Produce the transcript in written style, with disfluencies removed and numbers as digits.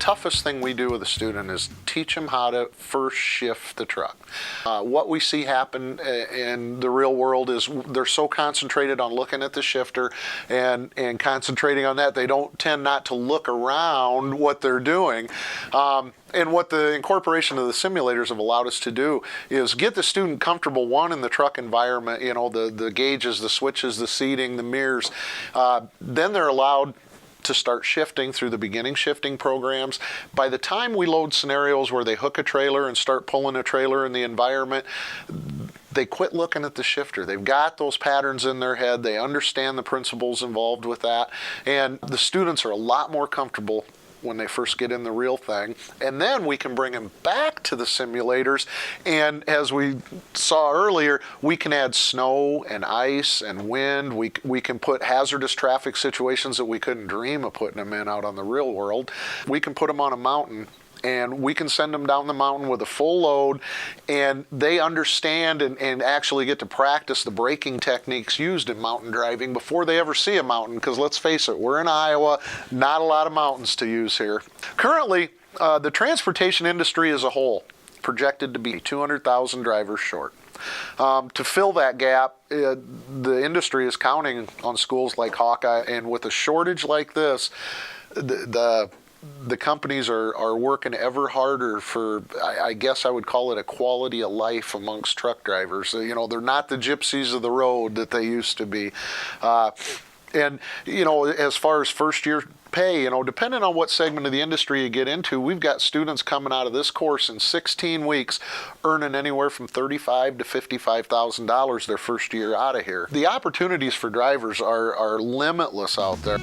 toughest thing we do with a student is teach them how to first shift the truck. What we see happen in the real world is they're so concentrated on looking at the shifter and concentrating on that, they don't tend not to look around what they're doing. And what the incorporation of the simulators have allowed us to do is get the student comfortable, one, in the truck environment, you know, the gauges, the switches, the seating, the mirrors. Then they're allowed to start shifting through the beginning shifting programs. By the time we load scenarios where they hook a trailer and start pulling a trailer in the environment, they quit looking at the shifter. They've got those patterns in their head. They understand the principles involved with that. And the students are a lot more comfortable when they first get in the real thing. And then we can bring them back to the simulators. And as we saw earlier, we can add snow and ice and wind. We can put hazardous traffic situations that we couldn't dream of putting them in out on the real world. We can put them on a mountain, and we can send them down the mountain with a full load, and they understand and actually get to practice the braking techniques used in mountain driving before they ever see a mountain, because let's face it, we're in Iowa, not a lot of mountains to use here. Currently, the transportation industry as a whole projected to be 200,000 drivers short. To fill that gap, the industry is counting on schools like Hawkeye, and with a shortage like this, the companies are working ever harder for, I guess I would call it a quality of life amongst truck drivers. You know, they're not the gypsies of the road that they used to be. And, you know, as far as first year pay, you know, depending on what segment of the industry you get into, we've got students coming out of this course in 16 weeks earning anywhere from $35,000 to $55,000 their first year out of here. The opportunities for drivers are limitless out there.